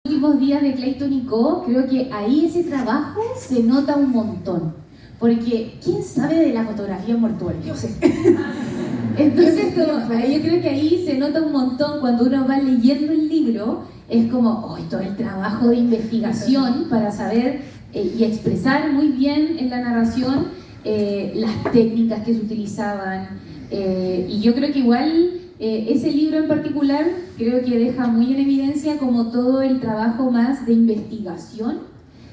Últimos días de Clayton y Co, creo que ahí ese trabajo se nota un montón. Porque, ¿quién sabe de la fotografía mortuoria? Yo sé. Entonces, yo creo que ahí se nota un montón cuando uno va leyendo el libro, es como, oh, todo el trabajo de investigación para saber y expresar muy bien en la narración las técnicas que se utilizaban. Y yo creo que igual ese libro en particular creo que deja muy en evidencia como todo el trabajo más de investigación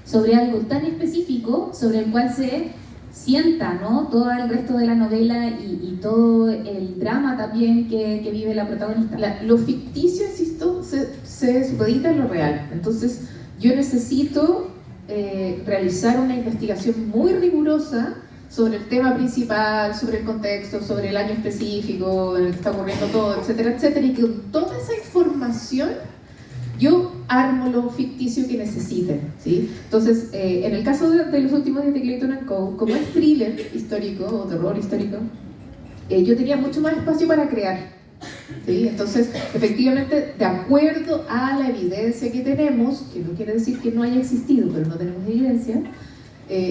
sobre algo tan específico sobre el cual se sienta, ¿no?, todo el resto de la novela y todo el drama también que vive la protagonista. Lo ficticio, insisto, se supedita en lo real. Entonces, yo necesito realizar una investigación muy rigurosa sobre el tema principal, sobre el contexto, sobre el año específico en el que está ocurriendo todo, etcétera, etcétera, y con toda esa información yo armo lo ficticio que necesiten, ¿sí? Entonces, en el caso de los últimos días de Clayton Co, como es thriller histórico o terror histórico, yo tenía mucho más espacio para crear, ¿sí? Entonces, efectivamente, de acuerdo a la evidencia que tenemos, que no quiere decir que no haya existido, pero no tenemos evidencia,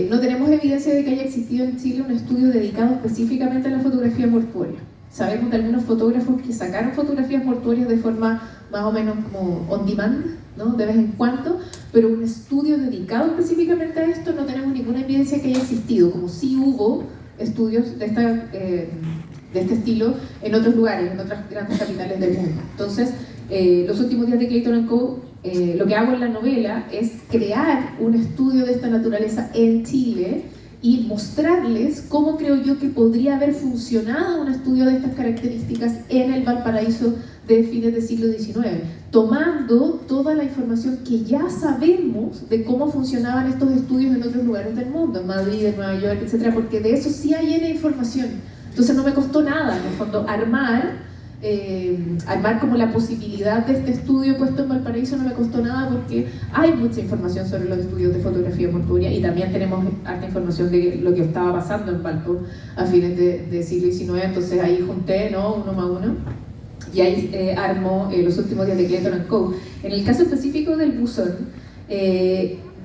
no tenemos evidencia de que haya existido en Chile un estudio dedicado específicamente a la fotografía mortuoria. Sabemos de algunos fotógrafos que sacaron fotografías mortuorias de forma más o menos como on demand, ¿no?, de vez en cuando, pero un estudio dedicado específicamente a esto no tenemos ninguna evidencia que haya existido, como sí hubo estudios de este estilo en otros lugares, en otras grandes capitales del mundo. Entonces, los últimos días de Clayton Co, lo que hago en la novela es crear un estudio de esta naturaleza en Chile y mostrarles cómo creo yo que podría haber funcionado un estudio de estas características en el Valparaíso de fines del siglo XIX, tomando toda la información que ya sabemos de cómo funcionaban estos estudios en otros lugares del mundo, en Madrid, en Nueva York, etc., porque de eso sí hay información. Entonces no me costó nada, en el fondo, armar como la posibilidad de este estudio puesto en Valparaíso. No me costó nada porque hay mucha información sobre los estudios de fotografía mortuoria y también tenemos harta información de lo que estaba pasando en Valpo a fines del siglo XIX. Entonces ahí junté, ¿no?, uno más uno, y ahí armó los últimos días de Clayton Co. En el caso específico del buzón,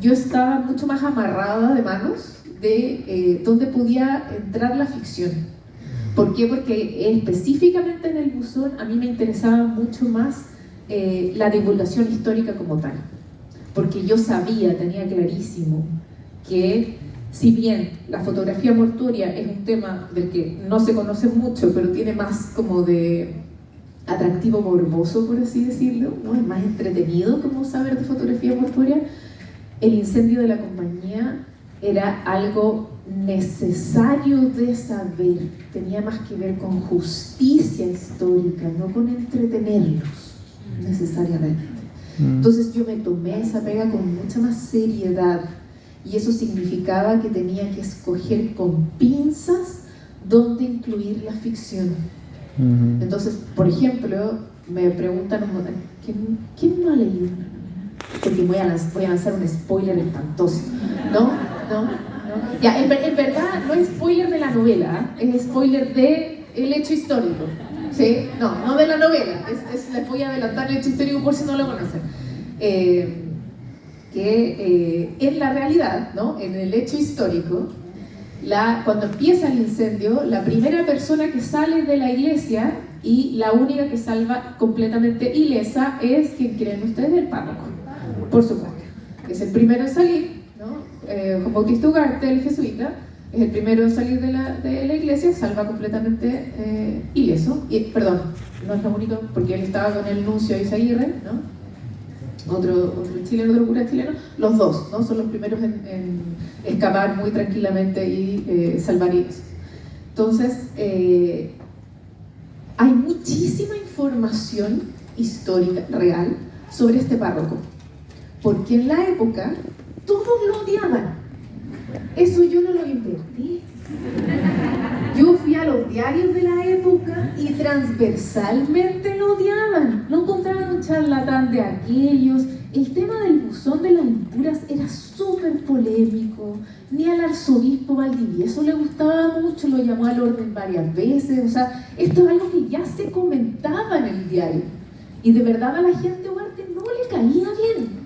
yo estaba mucho más amarrada de manos de dónde podía entrar la ficción. ¿Por qué? Porque específicamente en el buzón a mí me interesaba mucho más la divulgación histórica como tal, porque yo sabía, tenía clarísimo que si bien la fotografía mortuoria es un tema del que no se conoce mucho, pero tiene más como de atractivo morboso, por así decirlo, ¿no?, es más entretenido como saber de fotografía mortuoria, el incendio de la compañía era algo necesario de saber, tenía más que ver con justicia histórica, no con entretenerlos necesariamente. Entonces yo me tomé esa pega con mucha más seriedad y eso significaba que tenía que escoger con pinzas dónde incluir la ficción. Entonces, por ejemplo, me preguntan, ¿quién no ha leído? Porque voy a lanzar un spoiler espantoso. ¿No? Ya, en verdad no es spoiler de la novela, es spoiler del hecho histórico, ¿sí? No de la novela, les voy a adelantar el hecho histórico por si no lo conocen. En la realidad, ¿no?, en el hecho histórico, cuando empieza el incendio, la primera persona que sale de la iglesia y la única que salva completamente ilesa es, ¿quién creen ustedes?, el párroco, por supuesto. Es el primero en salir, ¿no? Juan Bautista Ugarte, el jesuita, es el primero en salir de la iglesia, salva completamente ileso. Perdón, no es lo único, porque él estaba con el nuncio Izaguirre, ¿no?, otro chileno, otro cura chileno. Los dos, ¿no?, son los primeros en escapar muy tranquilamente y salvar ileso. Entonces, hay muchísima información histórica real sobre este párroco, porque en la época todos lo odiaban. Eso yo no lo inventé. Yo fui a los diarios de la época y transversalmente lo odiaban. No encontraban un charlatán de aquellos. El tema del buzón de las impuras era súper polémico. Ni al arzobispo Valdivieso le gustaba mucho, lo llamó al orden varias veces. O sea, esto es algo que ya se comentaba en el diario. Y de verdad a la gente Ugarte no le caía bien.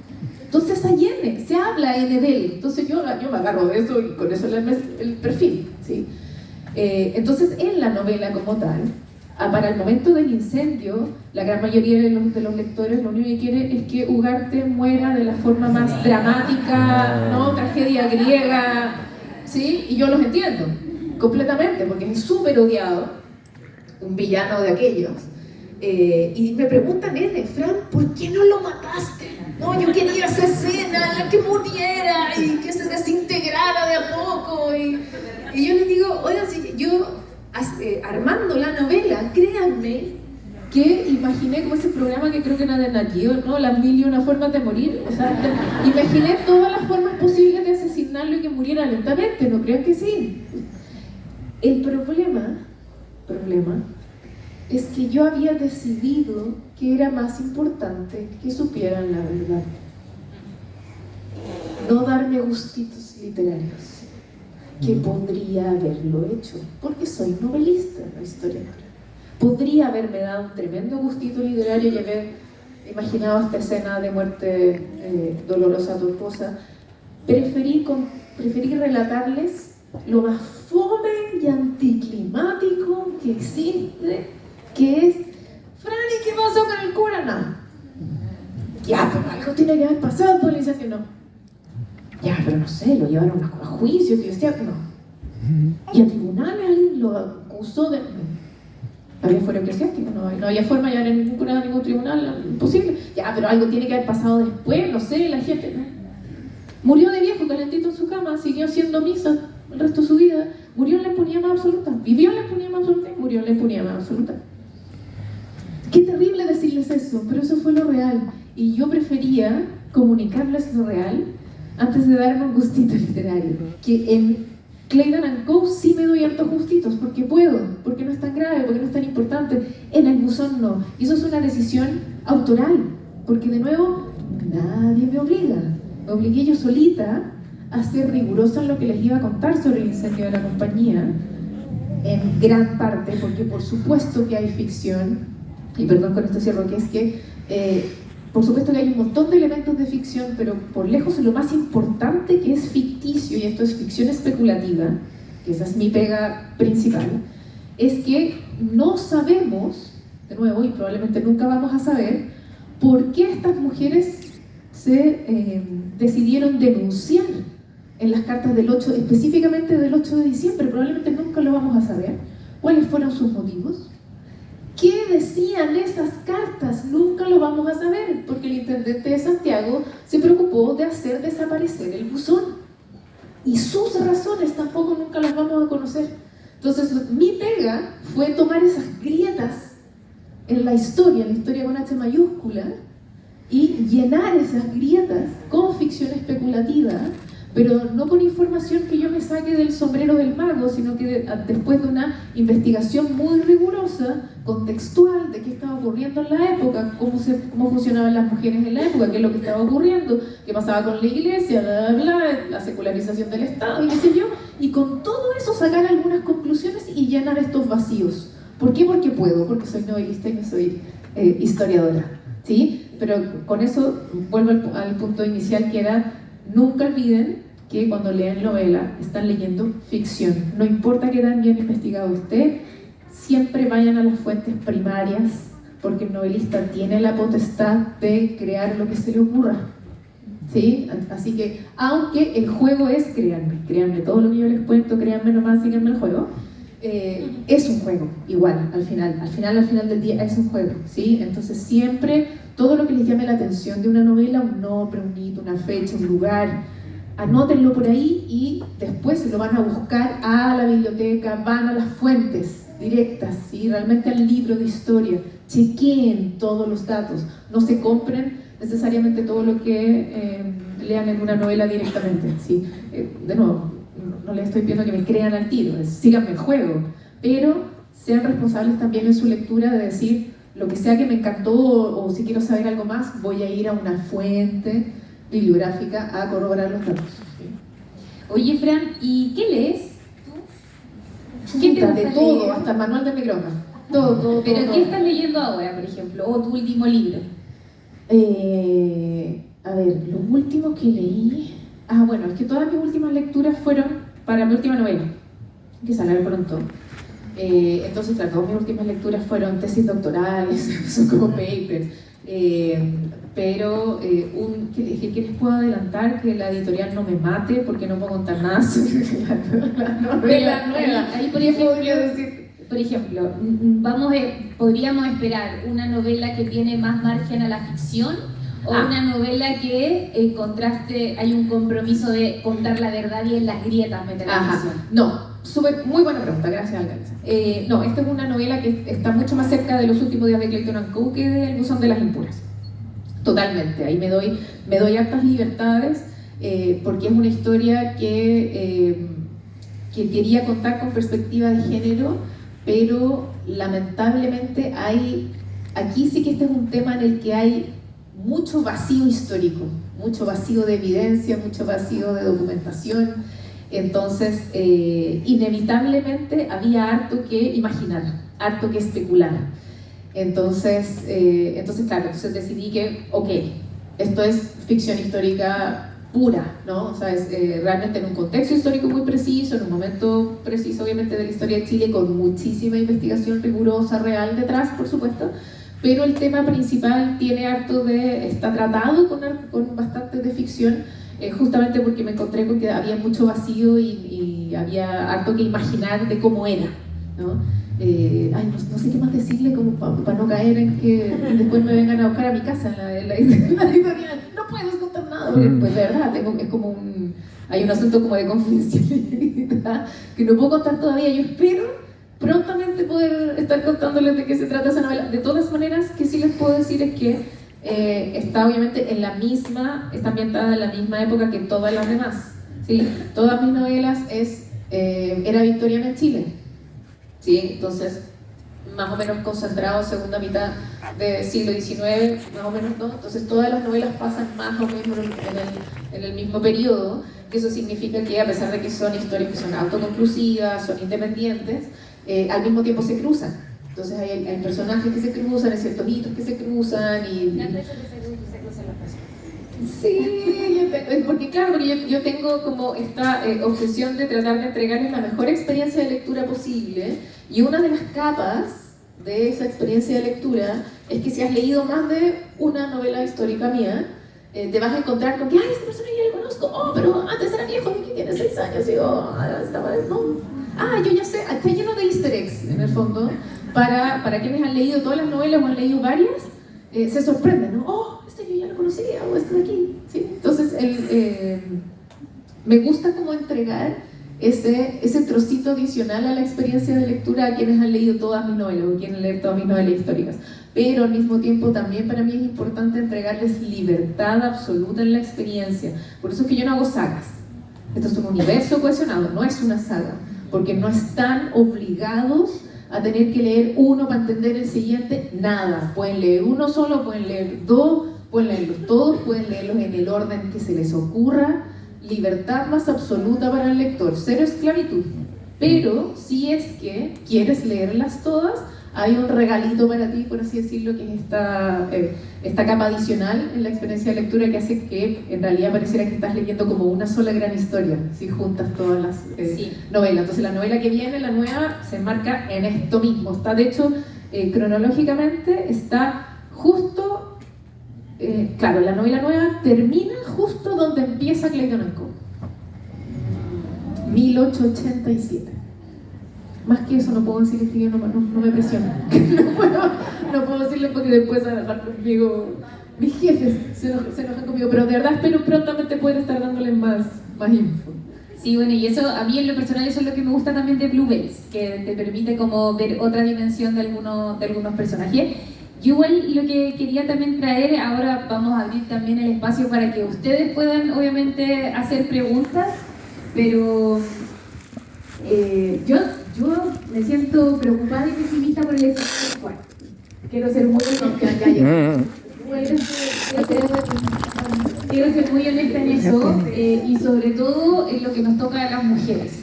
habla NBL. Entonces yo me agarro de eso y con eso el perfil, ¿sí? Entonces en la novela como tal, para el momento del incendio, la gran mayoría de los lectores lo único que quiere es que Ugarte muera de la forma más dramática, ¿no? Tragedia griega, ¿sí? Y yo los entiendo completamente, porque es súper odiado, un villano de aquellos. Y me preguntan, Fran, ¿por qué no lo mataste? No, yo quería esa escena en la que muriera y que se desintegrara de a poco. Y yo les digo, oigan, si yo armando la novela, créanme que imaginé como ese programa que creo que era de Nat Geo, ¿no? Las 1001 formas de morir. O sea, imaginé todas las formas posibles de asesinarlo y que muriera lentamente, ¿no creen que sí? El problema es que yo había decidido que era más importante que supieran la verdad. No darme gustitos literarios, que podría haberlo hecho, porque soy novelista, no historiadora. Podría haberme dado un tremendo gustito literario y haber imaginado esta escena de muerte dolorosa, tortuosa. Preferí relatarles lo más fome y anticlimático que existe, que es, Fran, ¿y qué pasó con el cura? Nada. Ya, pero algo tiene que haber pasado, pues le dice que no. Ya, pero no sé, lo llevaron a juicio, que yo decía que no. Y a tribunales alguien lo acusó de... Había fuera eclesiástico, no había forma de llevar en ningún tribunal, imposible. Ya, pero algo tiene que haber pasado después, no sé, la gente... ¿no? Murió de viejo, calentito en su cama, siguió haciendo misa el resto de su vida, murió en la impunidad más absoluta, vivió en la impunidad más absoluta y murió en la impunidad más absoluta. Qué terrible decirles eso, pero eso fue lo real. Y yo prefería comunicarles lo real antes de darme un gustito literario. Que en Clayton & Co. sí me doy hartos gustitos, porque puedo, porque no es tan grave, porque no es tan importante. En El Buzón no. Y eso es una decisión autoral, porque de nuevo, nadie me obliga. Me obligué yo solita a ser rigurosa en lo que les iba a contar sobre el incendio de la compañía, en gran parte, porque por supuesto que hay ficción, y perdón con esto cierro, que es que por supuesto que hay un montón de elementos de ficción, pero por lejos lo más importante que es ficticio, y esto es ficción especulativa, que esa es mi pega principal, es que no sabemos, de nuevo, y probablemente nunca vamos a saber, por qué estas mujeres se decidieron denunciar en las cartas del 8, específicamente del 8 de diciembre, probablemente nunca lo vamos a saber. ¿Cuáles fueron sus motivos? ¿Qué decían esas cartas? Nunca lo vamos a saber, porque el intendente de Santiago se preocupó de hacer desaparecer el buzón. Y sus razones tampoco nunca las vamos a conocer. Entonces, mi pega fue tomar esas grietas en la historia con H mayúscula, y llenar esas grietas con ficción especulativa, pero no con información que yo me saque del sombrero del mago, sino que después de una investigación muy rigurosa, contextual, de qué estaba ocurriendo en la época, cómo funcionaban las mujeres en la época, qué es lo que estaba ocurriendo, qué pasaba con la iglesia, bla, bla, bla, la secularización del Estado, y qué sé yo, y con todo eso sacar algunas conclusiones y llenar estos vacíos. ¿Por qué? Porque puedo, porque soy novelista y no soy historiadora, ¿sí? Pero con eso vuelvo al punto inicial, que era, nunca olviden que cuando leen novela están leyendo ficción. No importa qué tan bien investigado esté, siempre vayan a las fuentes primarias, porque el novelista tiene la potestad de crear lo que se le ocurra, ¿sí? Así que, aunque el juego es, créanme, todo lo que yo les cuento, créanme nomás, síganme el juego, es un juego, igual, al final del día es un juego, ¿sí? Entonces siempre, todo lo que les llame la atención de una novela, un nombre, un hito, una fecha, un lugar, anótenlo por ahí y después se lo van a buscar a la biblioteca, van a las fuentes directas, ¿sí? Realmente al libro de historia, chequeen todos los datos, no se compren necesariamente todo lo que lean en una novela directamente, ¿sí? De nuevo, no les estoy pidiendo que me crean al tiro, síganme el juego, pero sean responsables también en su lectura de decir, lo que sea que me encantó, o si quiero saber algo más, voy a ir a una fuente bibliográfica a corroborar los datos. ¿Sí? Oye, Fran, ¿y qué lees tú? ¿Qué te gusta de todo, leer? hasta el manual de micrófono. Todo. ¿Pero qué estás leyendo ahora, por ejemplo? ¿O tu último libro? A ver, lo último que leí... Bueno, es que todas mis últimas lecturas fueron para mi última novela, que sale pronto. Entonces, claro, todas mis últimas lecturas fueron tesis doctorales, son como papers. Pero ¿qué les puedo adelantar? Que la editorial no me mate porque no puedo contar nada sobre la novela nueva. Ahí, por ejemplo, podríamos esperar una novela que tiene más margen a la ficción o una novela que en contraste hay un compromiso de contar la verdad y en las grietas meter la ficción. No, muy buena pregunta, gracias alcaldesa. No, esta es una novela que está mucho más cerca de Los últimos días de Clayton Co. que de El buzón de las impuras. Totalmente, ahí me doy hartas libertades porque es una historia que quería contar con perspectiva de género, pero lamentablemente aquí sí que este es un tema en el que hay mucho vacío histórico, mucho vacío de evidencia, mucho vacío de documentación. Entonces, inevitablemente había harto que imaginar, harto que especular. Entonces claro, decidí que, ok, esto es ficción histórica pura, ¿no? O sea, es realmente en un contexto histórico muy preciso, en un momento preciso, obviamente, de la historia de Chile, con muchísima investigación rigurosa, real detrás, por supuesto, pero el tema principal está tratado con bastante de ficción, justamente porque me encontré con que había mucho vacío y había harto que imaginar de cómo era, ¿no? No sé qué más decirle como para no caer en que después me vengan a buscar a mi casa en la editorial. No puedes contar nada, pues de verdad, hay un asunto como de confidencialidad que no puedo contar todavía. Yo espero prontamente poder estar contándoles de qué se trata esa novela. De todas maneras, que sí les puedo decir es que está obviamente está ambientada en la misma época que todas las demás. ¿Sí? Todas mis novelas era victoriana en Chile. ¿Sí? Entonces, más o menos concentrado segunda mitad del siglo XIX, más o menos, ¿no? Entonces todas las novelas pasan más o menos en el mismo periodo, que eso significa que a pesar de que son historias que son autoconclusivas, son independientes, al mismo tiempo se cruzan. Entonces hay personajes que se cruzan, hay ciertos hitos que se cruzan y... Sí, porque yo tengo como esta obsesión de tratar de entregarles la mejor experiencia de lectura posible, y una de las capas de esa experiencia de lectura es que si has leído más de una novela histórica mía, te vas a encontrar con que, ¡ay, este personaje ya lo conozco! Pero antes era viejo, que tiene 6 años, y digo, yo ya sé, está lleno de easter eggs, en el fondo, para quienes han leído todas las novelas o han leído varias, se sorprenden, ¿no? Yo ya lo conocía, o esto de aquí, ¿sí? Entonces, me gusta como entregar ese trocito adicional a la experiencia de lectura a quienes han leído todas mis novelas, o quienes leen todas mis novelas históricas. Pero al mismo tiempo también para mí es importante entregarles libertad absoluta en la experiencia. Por eso es que yo no hago sagas. Esto es un universo cohesionado, no es una saga, porque no están obligados a tener que leer uno para entender el siguiente, nada. Pueden leer uno solo, pueden leer dos, pueden leerlos todos, pueden leerlos en el orden que se les ocurra. Libertad más absoluta para el lector, cero esclavitud. Pero si es que quieres leerlas todas, hay un regalito para ti, por así decirlo, que es esta capa adicional en la experiencia de lectura que hace que en realidad pareciera que estás leyendo como una sola gran historia, si juntas todas las novelas. Entonces la novela que viene, la nueva, se enmarca en esto mismo. Está, de hecho, cronológicamente, está justo, claro, la novela nueva termina justo donde empieza Clayton Co. 1887. Más que eso no puedo decir, que yo no me presiono. no puedo decirle porque después van a dejar conmigo mis jefes, se enojan conmigo, pero de verdad espero prontamente poder estar dándoles más info. Sí, bueno, y eso, a mí en lo personal, eso es lo que me gusta también de Bluebells, que te permite como ver otra dimensión de algunos personajes. Yo igual lo que quería también traer, ahora vamos a abrir también el espacio para que ustedes puedan obviamente hacer preguntas, pero yo me siento preocupada y pesimista por el escenario actual. Quiero ser muy honesta en eso, y sobre todo en lo que nos toca a las mujeres.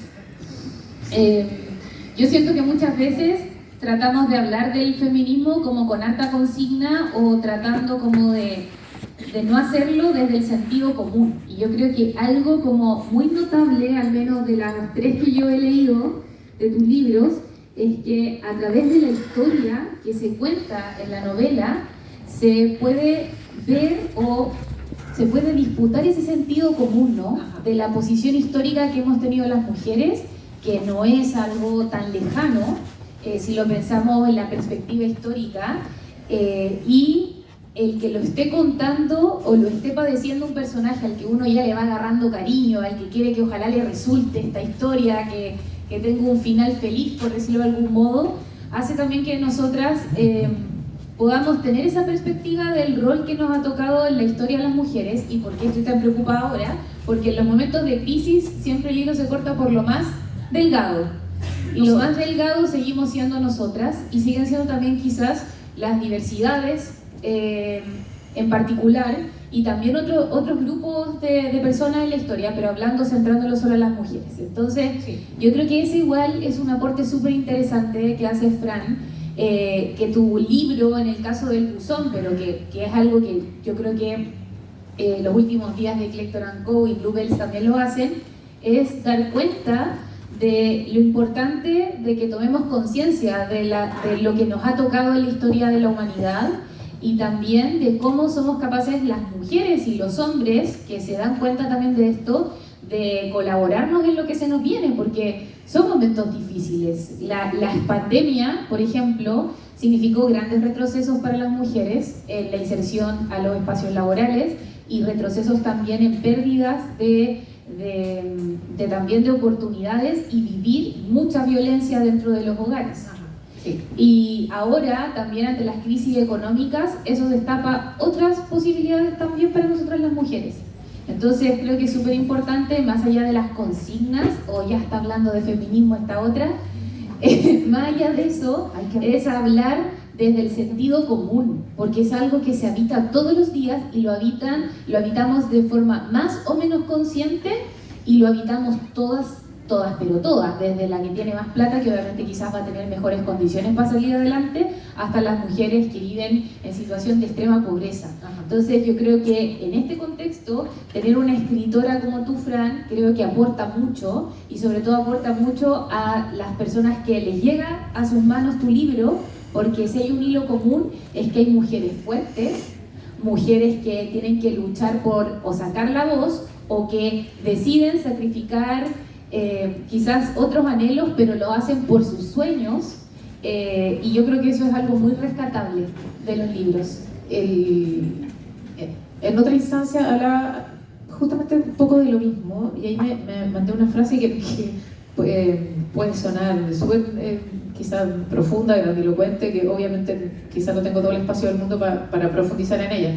Yo siento que muchas veces tratamos de hablar del feminismo como con harta consigna o tratando como de de no hacerlo desde el sentido común. Y yo creo que algo como muy notable, al menos de las 3 que yo he leído de tus libros, es que a través de la historia que se cuenta en la novela, se puede ver o se puede disputar ese sentido común, ¿no? De la posición histórica que hemos tenido las mujeres, que no es algo tan lejano, si lo pensamos en la perspectiva histórica, y el que lo esté contando o lo esté padeciendo un personaje al que uno ya le va agarrando cariño, al que quiere que ojalá le resulte esta historia, que tenga un final feliz, por decirlo de algún modo, hace también que nosotras podamos tener esa perspectiva del rol que nos ha tocado en la historia de las mujeres. ¿Y por qué estoy tan preocupada ahora? Porque en los momentos de crisis siempre el hilo se corta por lo más delgado. Y lo más delgado seguimos siendo nosotras, y siguen siendo también quizás las diversidades en particular, y también otros grupos de personas en la historia, pero hablando, centrándolo solo en las mujeres. Entonces, sí, yo creo que ese igual es un aporte súper interesante que hace Fran, que tu libro, en el caso del buzón, pero que es algo que yo creo que los últimos días de Collector & Co. y Bluebells también lo hacen, es dar cuenta de lo importante de que tomemos conciencia de lo que nos ha tocado en la historia de la humanidad, y también de cómo somos capaces las mujeres y los hombres, que se dan cuenta también de esto, de colaborarnos en lo que se nos viene, porque son momentos difíciles. La pandemia, por ejemplo, significó grandes retrocesos para las mujeres en la inserción a los espacios laborales, y retrocesos también en pérdidas también de oportunidades, y vivir mucha violencia dentro de los hogares. Sí. Y ahora, también ante las crisis económicas, eso destapa otras posibilidades también para nosotras las mujeres. Entonces creo que es súper importante, más allá de las consignas, o ya está hablando de feminismo esta otra, más allá de eso, es hablar desde el sentido común, porque es algo que se habita todos los días, y lo habitamos de forma más o menos consciente, y lo habitamos todas, pero todas, desde la que tiene más plata, que obviamente quizás va a tener mejores condiciones para salir adelante, hasta las mujeres que viven en situación de extrema pobreza. Entonces yo creo que en este contexto, tener una escritora como tú, Fran, creo que aporta mucho, y sobre todo aporta mucho a las personas que les llega a sus manos tu libro, porque si hay un hilo común, es que hay mujeres fuertes, mujeres que tienen que luchar por o sacar la voz, o que deciden sacrificar quizás otros anhelos, pero lo hacen por sus sueños, y yo creo que eso es algo muy rescatable de los libros. En otra instancia habla justamente un poco de lo mismo, y ahí me mandé una frase que puede sonar súper quizás profunda, grandilocuente, que obviamente quizás no tengo todo el espacio del mundo para profundizar en ella,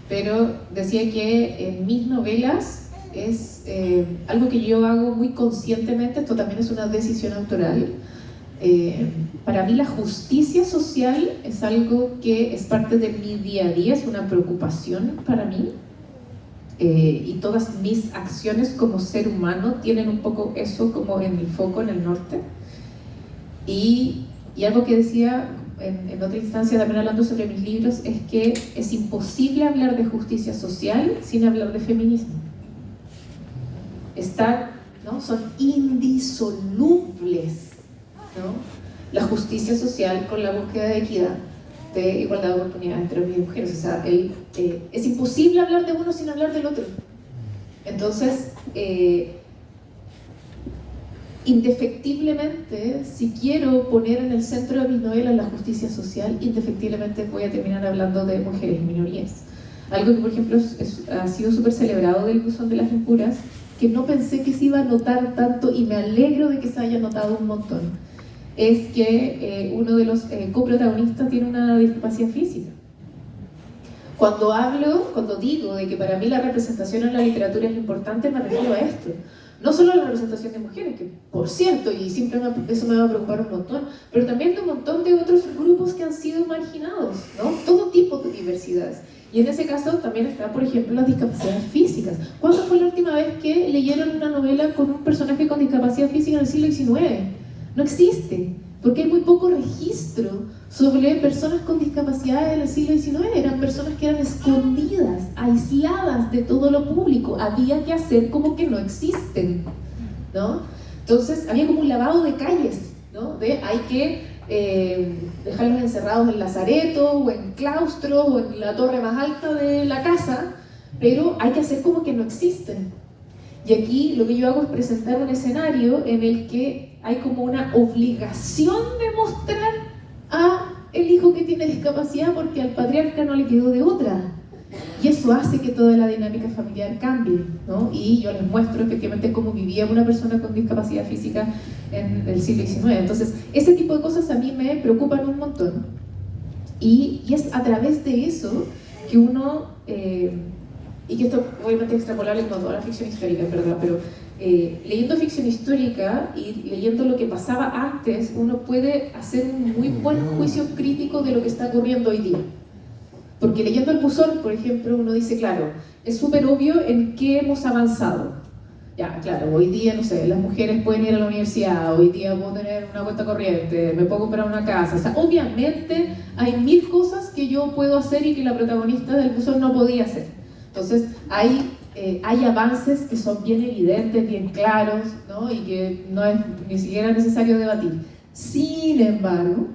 pero decía que en mis novelas es algo que yo hago muy conscientemente. Esto también es una decisión autoral. Para mí la justicia social es algo que es parte de mi día a día, es una preocupación para mí, y todas mis acciones como ser humano tienen un poco eso como en el foco, en el norte. Y algo que decía en otra instancia, también hablando sobre mis libros, es que es imposible hablar de justicia social sin hablar de feminismo. ¿no? Son indisolubles, ¿no? La justicia social con la búsqueda de equidad, de igualdad de oportunidades entre hombres y mujeres. O sea, es imposible hablar de uno sin hablar del otro. Entonces, indefectiblemente, si quiero poner en el centro de mis novelas la justicia social, indefectiblemente voy a terminar hablando de mujeres y minorías. Algo que, por ejemplo, ha sido súper celebrado del Buzón de las Impuras, que no pensé que se iba a notar tanto, y me alegro de que se haya notado un montón, es que uno de los coprotagonistas tiene una discapacidad física. Cuando digo de que para mí la representación en la literatura es importante, me refiero a esto. No solo a la representación de mujeres, que por cierto, y siempre eso me va a preocupar un montón, pero también de un montón de otros grupos que han sido marginados, ¿no? Todo tipo de diversidades. Y en ese caso también está, por ejemplo, las discapacidades físicas. ¿Cuándo fue la última vez que leyeron una novela con un personaje con discapacidad física en el siglo XIX? No existe. porque hay muy poco registro sobre personas con discapacidad en el siglo XIX. Eran personas que eran escondidas, aisladas de todo lo público. Había que hacer como que no existen, ¿no? Entonces había como un lavado de calles, ¿no? Hay que dejarlos encerrados en lazaretos o en claustros o en la torre más alta de la casa, pero hay que hacer como que no existen. Y aquí lo que yo hago es presentar un escenario en el que hay como una obligación de mostrar a el hijo que tiene discapacidad porque al patriarca no le quedó de otra. Y eso hace que toda la dinámica familiar cambie, ¿no? Y yo les muestro efectivamente cómo vivía una persona con discapacidad física en el siglo XIX. Entonces, ese tipo de cosas a mí me preocupan un montón. Y es a través de eso que uno, y que esto obviamente es extrapolable con toda la ficción histórica, ¿verdad? Pero leyendo ficción histórica y leyendo lo que pasaba antes, uno puede hacer un muy buen juicio crítico de lo que está ocurriendo hoy día. Porque leyendo el buzón, por ejemplo, uno dice, claro, es súper obvio en qué hemos avanzado. Ya, claro, hoy día, no sé, las mujeres pueden ir a la universidad, hoy día puedo tener una cuenta corriente, me puedo comprar una casa. O sea, obviamente hay mil cosas que yo puedo hacer y que la protagonista del buzón no podía hacer. Entonces, hay avances que son bien evidentes, bien claros, ¿no? Y que no es ni siquiera necesario debatir. Sin embargo,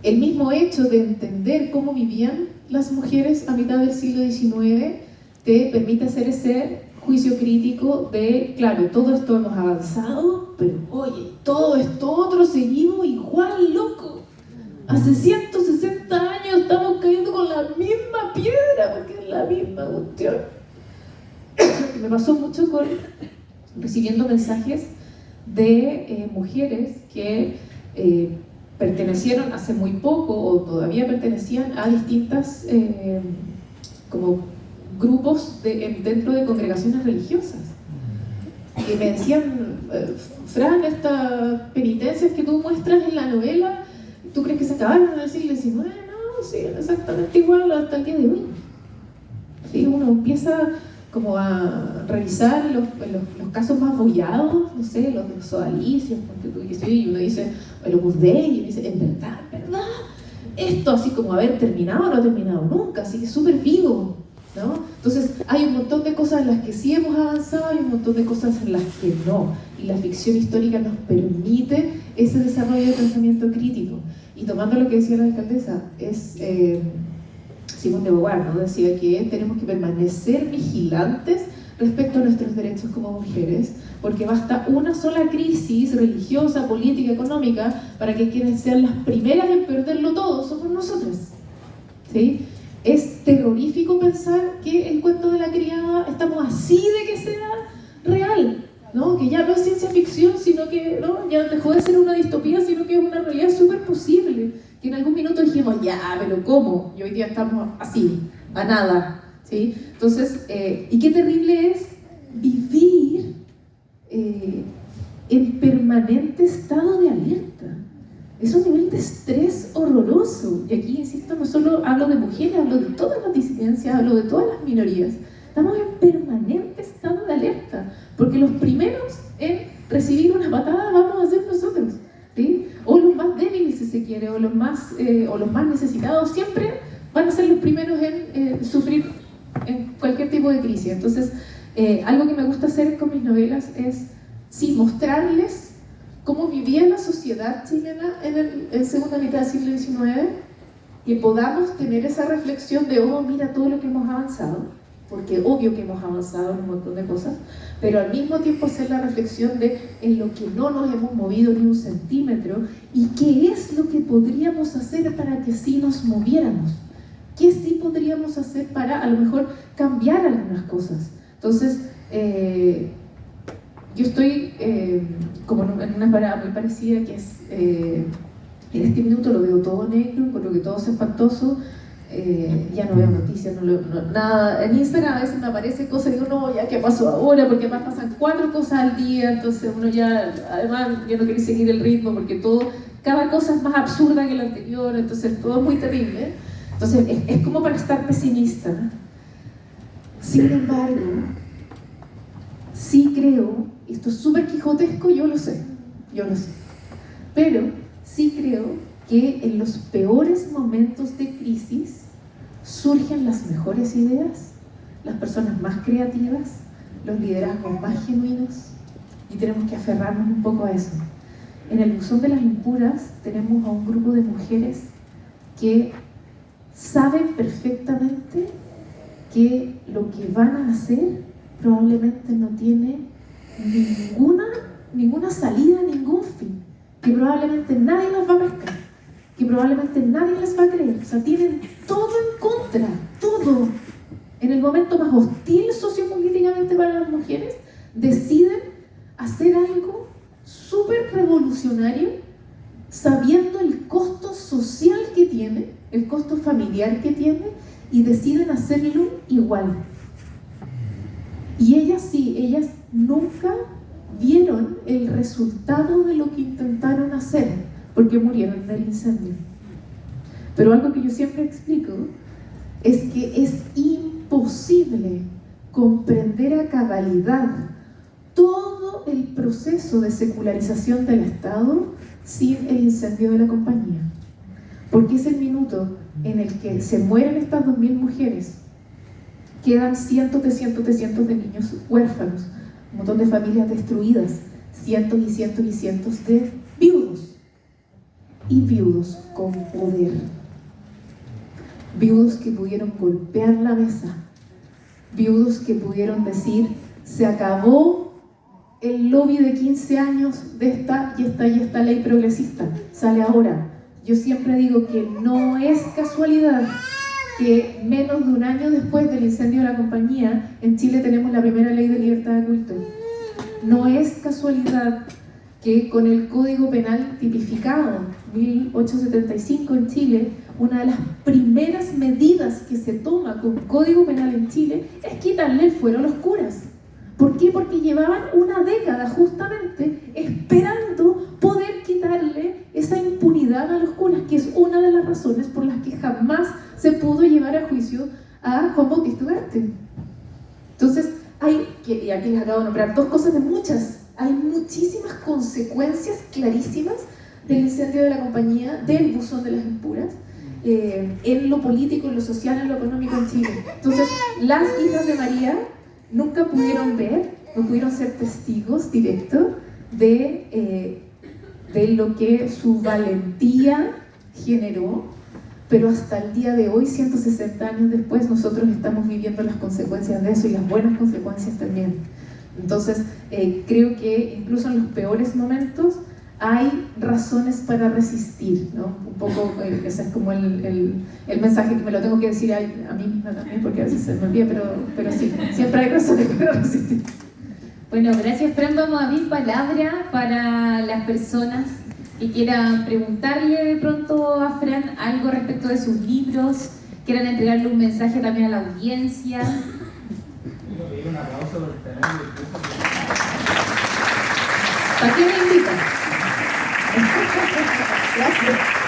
el mismo hecho de entender cómo vivían las mujeres a mitad del siglo XIX te permite hacer ese juicio crítico de, claro, todo esto hemos avanzado, pero oye, todo esto otro seguimos igual, loco. Hace 160 años estamos cayendo con la misma piedra, porque es la misma cuestión. Me pasó mucho con recibiendo mensajes de mujeres que pertenecieron hace muy poco o todavía pertenecían a distintas como grupos dentro de congregaciones religiosas. Y me decían, Fran, estas penitencias que tú muestras en la novela, ¿tú crees que se acabaron en el siglo XIX? No, siguen exactamente igual hasta el día de hoy. ¿Sí? Uno empieza como a revisar los casos más bollados, no sé, los de los sodalicios, y uno dice, el Opus Dei, y uno dice, en verdad, esto así como haber terminado no ha terminado nunca, así que es súper vivo, ¿no? Entonces hay un montón de cosas en las que sí hemos avanzado y un montón de cosas en las que no, y la ficción histórica nos permite ese desarrollo de pensamiento crítico. Y tomando lo que decía la alcaldesa, es Simone de Beauvoir, ¿no? Decía que tenemos que permanecer vigilantes respecto a nuestros derechos como mujeres, porque basta una sola crisis religiosa, política, económica, para que quienes sean las primeras en perderlo todo somos nosotras, ¿sí? Es terrorífico pensar que el cuento de la criada estamos así de que sea real, ¿no? Que ya no es ciencia ficción, sino que ¿no? ya dejó de ser una distopía, sino que es una realidad súper posible, que en algún minuto dijimos, ya, pero ¿cómo? Y hoy día estamos así, a nada, ¿sí? Entonces, y qué terrible es vivir en permanente estado de alerta. Es un nivel de estrés horroroso. Y aquí, insisto, no solo hablo de mujeres, hablo de todas las disidencias, hablo de todas las minorías. Estamos en permanente estado de alerta, porque los primeros en recibir una patada vamos a ser nosotros, ¿sí? O los más débiles, si se quiere, o los más necesitados, siempre van a ser los primeros en sufrir en cualquier tipo de crisis. Entonces, algo que me gusta hacer con mis novelas es, sí, mostrarles cómo vivía la sociedad chilena en segunda mitad del siglo XIX, que podamos tener esa reflexión de, oh, mira todo lo que hemos avanzado, porque obvio que hemos avanzado en un montón de cosas, pero al mismo tiempo hacer la reflexión de en lo que no nos hemos movido ni un centímetro y qué es lo que podríamos hacer para que sí nos moviéramos, qué sí podríamos hacer para a lo mejor cambiar algunas cosas. Entonces, yo estoy como en una parada muy parecida que es, en este minuto lo veo todo negro, encuentro que todo es espantoso, ya no veo noticias, nada. En Instagram a veces me aparece cosas y digo, no, ya qué pasó ahora, porque además pasan 4 cosas al día, entonces uno ya, además ya no quiere seguir el ritmo porque cada cosa es más absurda que la anterior, entonces todo es muy terrible. Entonces es como para estar pesimista. Sin embargo, sí creo, esto es súper quijotesco, yo lo sé, Pero sí creo que en los peores momentos de crisis surgen las mejores ideas, las personas más creativas, los liderazgos más genuinos, y tenemos que aferrarnos un poco a eso. En el buzón de las impuras tenemos a un grupo de mujeres que saben perfectamente que lo que van a hacer probablemente no tiene ninguna salida, ningún fin, que probablemente nadie las va a pescar, que probablemente nadie les va a creer. O sea, tienen todo en contra, todo. En el momento más hostil sociopolíticamente para las mujeres, deciden hacer algo súper revolucionario, sabiendo el costo social que tiene, el costo familiar que tiene, y deciden hacerlo igual. Y ellas nunca vieron el resultado de lo que intentaron hacer, porque murieron en el incendio. Pero algo que yo siempre explico es que es imposible comprender a cabalidad todo el proceso de secularización del Estado sin el incendio de la compañía. Porque es el minuto en el que se mueren estas 2000 mujeres, quedan cientos de niños huérfanos, un montón de familias destruidas, cientos y cientos y cientos de viudos, y viudos con poder, viudos que pudieron golpear la mesa, viudos que pudieron decir: se acabó el lobby de 15 años de esta ley progresista, sale ahora. Yo siempre digo que no es casualidad que menos de un año después del incendio de la compañía, en Chile tenemos la primera ley de libertad de culto. No es casualidad que con el Código Penal tipificado 1875 en Chile, una de las primeras medidas que se toma con Código Penal en Chile es quitarle el fuero a los curas. ¿Por qué? Porque llevaban una década justamente esperando poder quitarle esa impunidad a los curas, que es una de las razones por las que jamás se pudo llevar a juicio a Juan Bautista Ugarte. Entonces, y aquí les acabo de nombrar dos cosas de muchas, hay muchísimas consecuencias clarísimas del incendio de la compañía, del buzón de las impuras, en lo político, en lo social, en lo económico en Chile. Entonces, las hijas de María nunca pudieron ver, no pudieron ser testigos directos de lo que su valentía generó, pero hasta el día de hoy, 160 años después, nosotros estamos viviendo las consecuencias de eso, y las buenas consecuencias también. Entonces, creo que incluso en los peores momentos hay razones para resistir, ¿no? Un poco, ese es como el mensaje que me lo tengo que decir a mí misma también, porque a veces se me olvida, pero sí, siempre hay razones para resistir. Bueno, gracias, Fran. Vamos a abrir palabra para las personas que quieran preguntarle de pronto a Fran algo respecto de sus libros, quieran entregarle un mensaje también a la audiencia. Un aplauso por tener el discurso. ¿Para qué me invitan? Gracias.